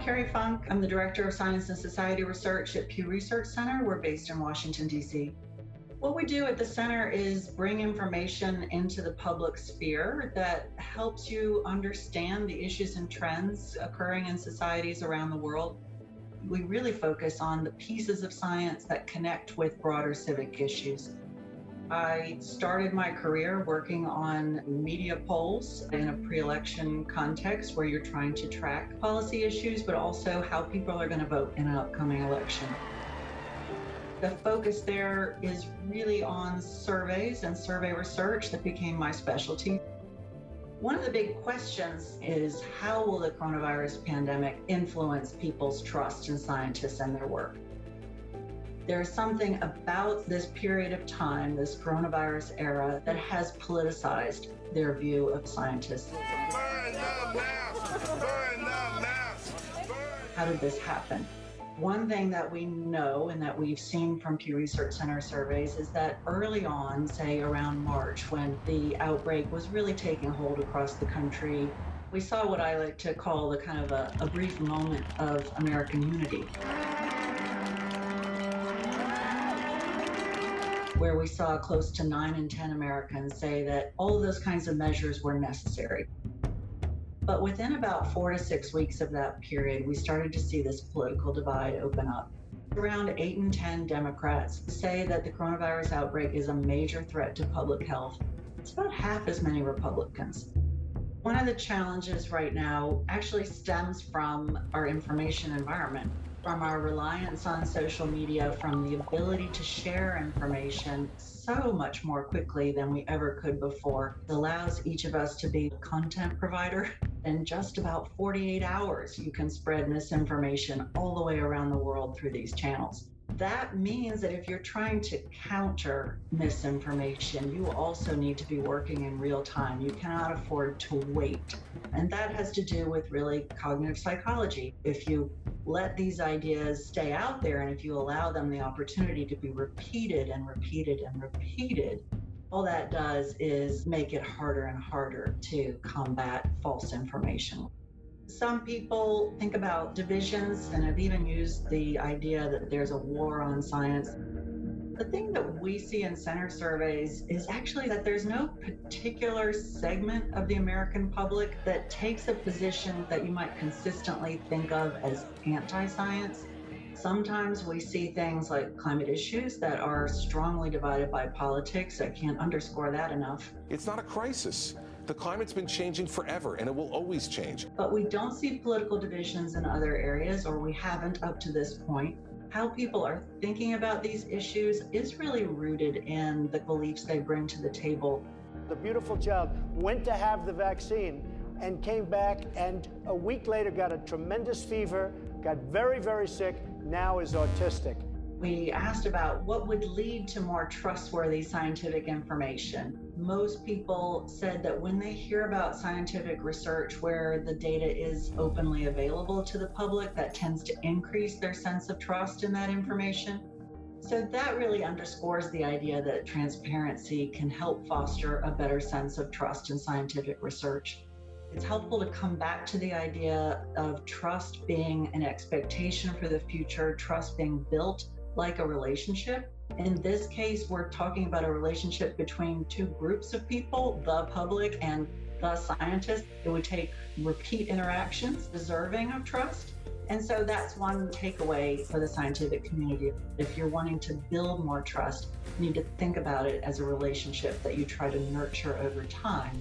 Carrie Funk. I'm the Director of Science and Society Research at Pew Research Center. We're based in Washington, D.C. What we do at the center is bring information into the public sphere that helps you understand the issues and trends occurring in societies around the world. We really focus on the pieces of science that connect with broader civic issues. I started my career working on media polls in a pre-election context where you're trying to track policy issues, but also how people are going to vote in an upcoming election. The focus there is really on surveys and survey research that became my specialty. One of the big questions is, how will the coronavirus pandemic influence people's trust in scientists and their work? There's something about this period of time, this coronavirus era, that has politicized their view of scientists. How did this happen? One thing that we know and that we've seen from Pew Research Center surveys is that early on, say around March, when the outbreak was really taking hold across the country, we saw what I like to call the kind of a brief moment of American unity, where we saw close to 9 in 10 Americans say that all of those kinds of measures were necessary. But within about 4 to 6 weeks of that period, we started to see this political divide open up. Around 8 in 10 Democrats say that the coronavirus outbreak is a major threat to public health. It's about half as many Republicans. One of the challenges right now actually stems from our information environment, from our reliance on social media, from the ability to share information so much more quickly than we ever could before. It allows each of us to be a content provider. In just about 48 hours, you can spread misinformation all the way around the world through these channels. That means that if you're trying to counter misinformation, you also need to be working in real time. You cannot afford to wait. And that has to do with really cognitive psychology. If you let these ideas stay out there and if you allow them the opportunity to be repeated and repeated and repeated, all that does is make it harder and harder to combat false information. Some people think about divisions and have even used the idea that there's a war on science. The thing that we see in center surveys is actually that there's no particular segment of the American public that takes a position that you might consistently think of as anti-science. Sometimes we see things like climate issues that are strongly divided by politics. I can't underscore that enough. It's not a crisis. The climate's been changing forever, and it will always change. But we don't see political divisions in other areas, or we haven't up to this point. How people are thinking about these issues is really rooted in the beliefs they bring to the table. The beautiful child went to have the vaccine and came back, and a week later got a tremendous fever, got very, very sick, now is autistic. We asked about what would lead to more trustworthy scientific information. Most people said that when they hear about scientific research where the data is openly available to the public, that tends to increase their sense of trust in that information. So that really underscores the idea that transparency can help foster a better sense of trust in scientific research. It's helpful to come back to the idea of trust being an expectation for the future, trust being built like a relationship. In this case, we're talking about a relationship between two groups of people, the public and the scientists. It would take repeat interactions deserving of trust. And so that's one takeaway for the scientific community. If you're wanting to build more trust, you need to think about it as a relationship that you try to nurture over time.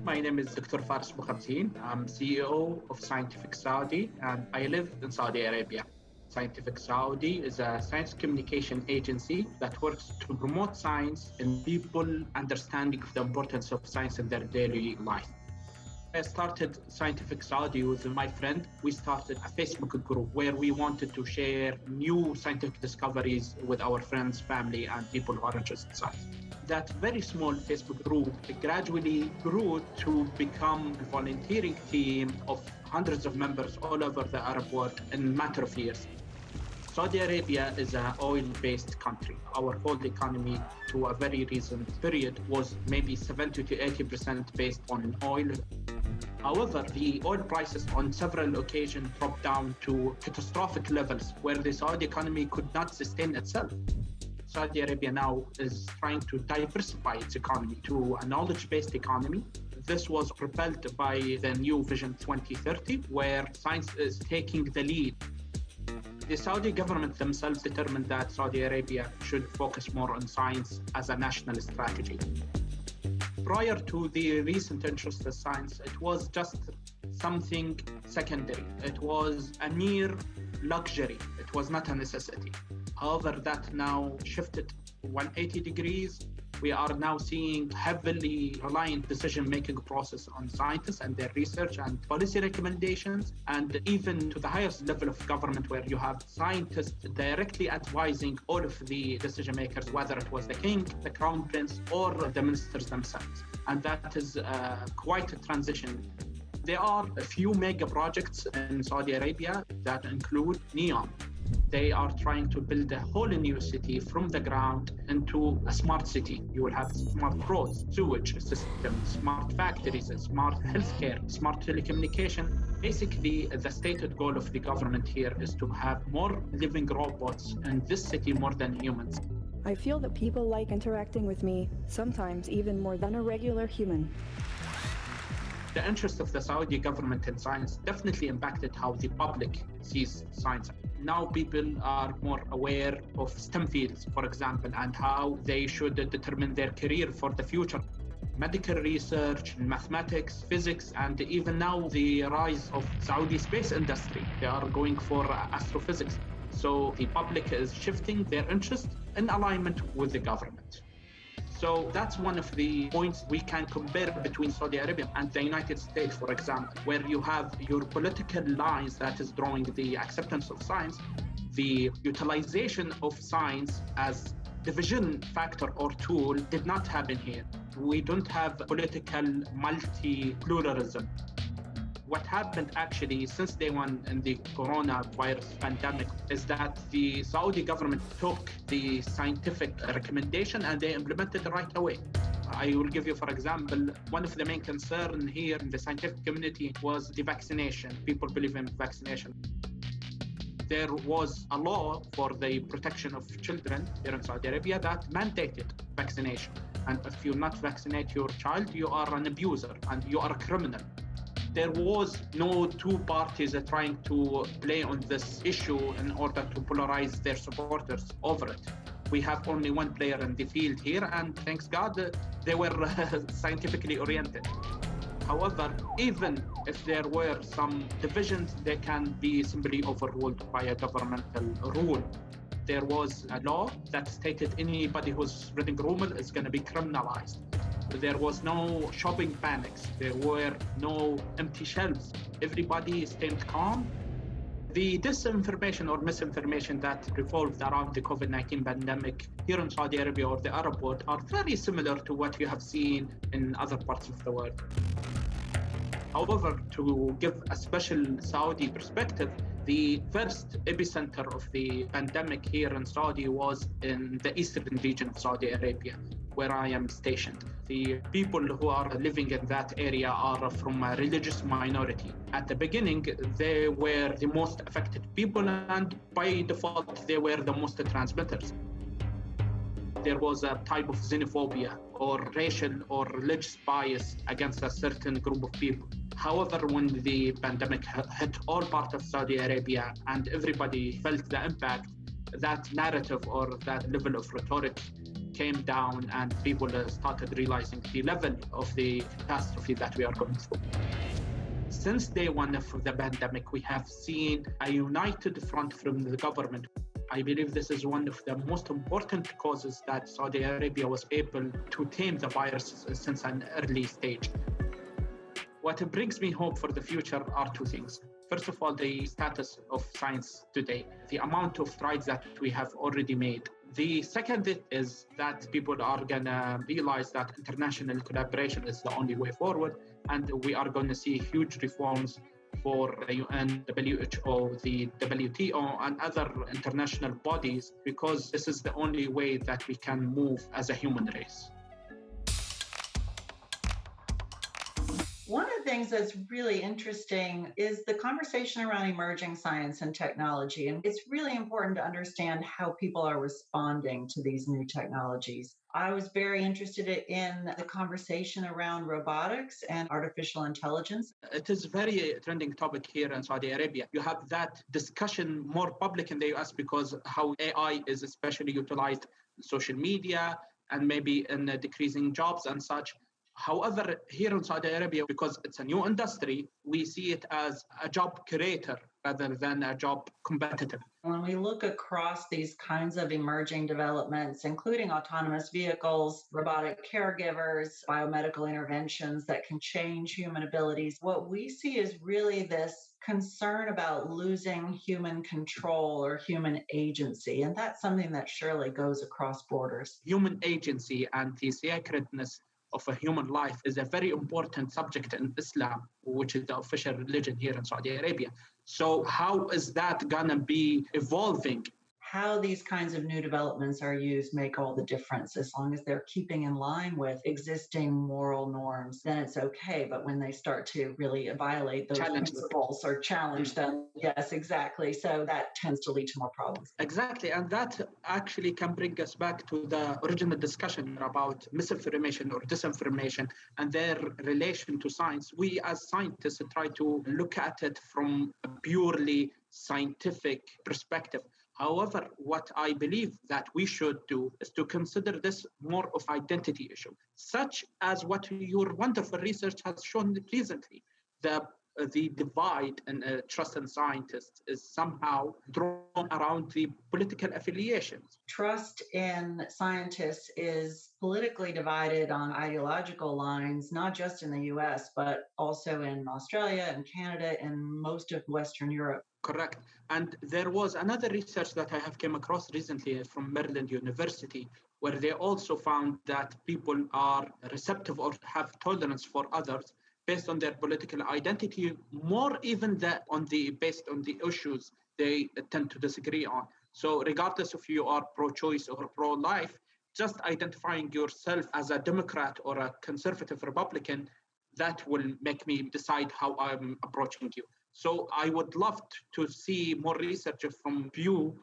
My name is Dr. Faris Bukhabzin. I'm CEO of Scientific Saudi, and I live in Saudi Arabia. Scientific Saudi is a science communication agency that works to promote science and people understanding of the importance of science in their daily life. I started Scientific Saudi with my friend. We started a Facebook group where we wanted to share new scientific discoveries with our friends, family, and people who are interested in science. That very small Facebook group gradually grew to become a volunteering team of hundreds of members all over the Arab world in a matter of years. Saudi Arabia is an oil-based country. Our whole economy to a very recent period was maybe 70 to 80% based on oil. However, the oil prices on several occasions dropped down to catastrophic levels where the Saudi economy could not sustain itself. Saudi Arabia now is trying to diversify its economy to a knowledge-based economy. This was propelled by the new Vision 2030, where science is taking the lead. The Saudi government themselves determined that Saudi Arabia should focus more on science as a national strategy. Prior to the recent interest in science, it was just something secondary. It was a mere luxury. It was not a necessity. However, that now shifted 180 degrees. We are now seeing heavily reliant decision-making process on scientists and their research and policy recommendations, and even to the highest level of government where you have scientists directly advising all of the decision-makers, whether it was the king, the crown prince, or the ministers themselves. And that is quite a transition. There are a few mega projects in Saudi Arabia that include NEOM. They are trying to build a whole new city from the ground into a smart city. You will have smart roads, sewage systems, smart factories, smart healthcare, smart telecommunication. Basically, the stated goal of the government here is to have more living robots in this city more than humans. I feel that people like interacting with me, sometimes even more than a regular human. The interest of the Saudi government in science definitely impacted how the public sees science. Now people are more aware of STEM fields, for example, and how they should determine their career for the future. Medical research, mathematics, physics, and even now the rise of Saudi space industry. They are going for astrophysics. So the public is shifting their interest in alignment with the government. So that's one of the points we can compare between Saudi Arabia and the United States, for example, where you have your political lines that is drawing the acceptance of science, the utilization of science as division factor or tool did not happen here. We don't have political multi-pluralism. What happened actually since day one in the coronavirus pandemic is that the Saudi government took the scientific recommendation and they implemented it right away. I will give you, for example, one of the main concerns here in the scientific community was the vaccination. People believe in vaccination. There was a law for the protection of children here in Saudi Arabia that mandated vaccination. And if you not vaccinate your child, you are an abuser and you are a criminal. There was no two parties trying to play on this issue in order to polarize their supporters over it. We have only one player in the field here, and thanks God, they were scientifically oriented. However, even if there were some divisions, they can be simply overruled by a governmental rule. There was a law that stated anybody who's spreading rumor is going to be criminalized. There was no shopping panics. There were no empty shelves. Everybody stayed calm. The disinformation or misinformation that revolved around the COVID-19 pandemic here in Saudi Arabia or the Arab world are very similar to what you have seen in other parts of the world. However, to give a special Saudi perspective, the first epicenter of the pandemic here in Saudi was in the eastern region of Saudi Arabia, where I am stationed. The people who are living in that area are from a religious minority. At the beginning, they were the most affected people, and by default, they were the most transmitters. There was a type of xenophobia or racial or religious bias against a certain group of people. However, when the pandemic hit all parts of Saudi Arabia and everybody felt the impact, that narrative or that level of rhetoric came down and people started realizing the level of the catastrophe that we are going through. Since day one of the pandemic, we have seen a united front from the government. I believe this is one of the most important causes that Saudi Arabia was able to tame the virus since an early stage. What brings me hope for the future are two things. First of all, the status of science today, the amount of strides that we have already made. The second is that people are going to realize that international collaboration is the only way forward, and we are going to see huge reforms for the UN, WHO, the WTO, and other international bodies, because this is the only way that we can move as a human race. One of the things that's really interesting is the conversation around emerging science and technology. And it's really important to understand how people are responding to these new technologies. I was very interested in the conversation around robotics and artificial intelligence. It is a very trending topic here in Saudi Arabia. You have that discussion more public in the US because how AI is especially utilized in social media and maybe in decreasing jobs and such. However, here in Saudi Arabia, because it's a new industry, we see it as a job creator rather than a job competitor. When we look across these kinds of emerging developments, including autonomous vehicles, robotic caregivers, biomedical interventions that can change human abilities, what we see is really this concern about losing human control or human agency. And that's something that surely goes across borders. Human agency and the sacredness of a human life is a very important subject in Islam, which is the official religion here in Saudi Arabia. So how is that going to be evolving? How these kinds of new developments are used make all the difference. As long as they're keeping in line with existing moral norms, then it's okay. But when they start to really violate those principles or challenge them, yes, exactly. So that tends to lead to more problems. Exactly. And that actually can bring us back to the original discussion about misinformation or disinformation and their relation to science. We as scientists try to look at it from a purely scientific perspective. However, what I believe that we should do is to consider this more of identity issue, such as what your wonderful research has shown recently. The divide in trust in scientists is somehow drawn around the political affiliations. Trust in scientists is politically divided on ideological lines, not just in the US, but also in Australia and Canada and most of Western Europe. Correct. And there was another research that I have came across recently from Maryland University, where they also found that people are receptive or have tolerance for others based on their political identity, more even based on the issues they tend to disagree on. So regardless if you are pro-choice or pro-life, just identifying yourself as a Democrat or a conservative Republican, that will make me decide how I'm approaching you. So I would love to see more research from you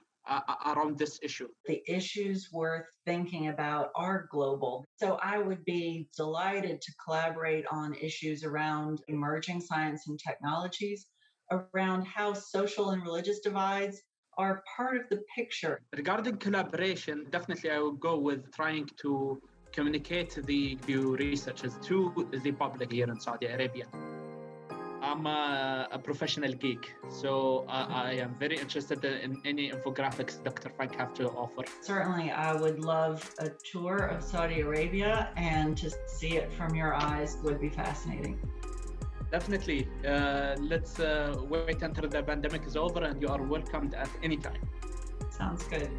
around this issue. The issues worth thinking about are global. So I would be delighted to collaborate on issues around emerging science and technologies, around how social and religious divides are part of the picture. Regarding collaboration, definitely I would go with trying to communicate the new researchers to the public here in Saudi Arabia. I'm a professional geek, so I am very interested in any infographics Dr. Frank have to offer. Certainly, I would love a tour of Saudi Arabia, and to see it from your eyes would be fascinating. Definitely. Let's wait until the pandemic is over, and you are welcomed at any time. Sounds good.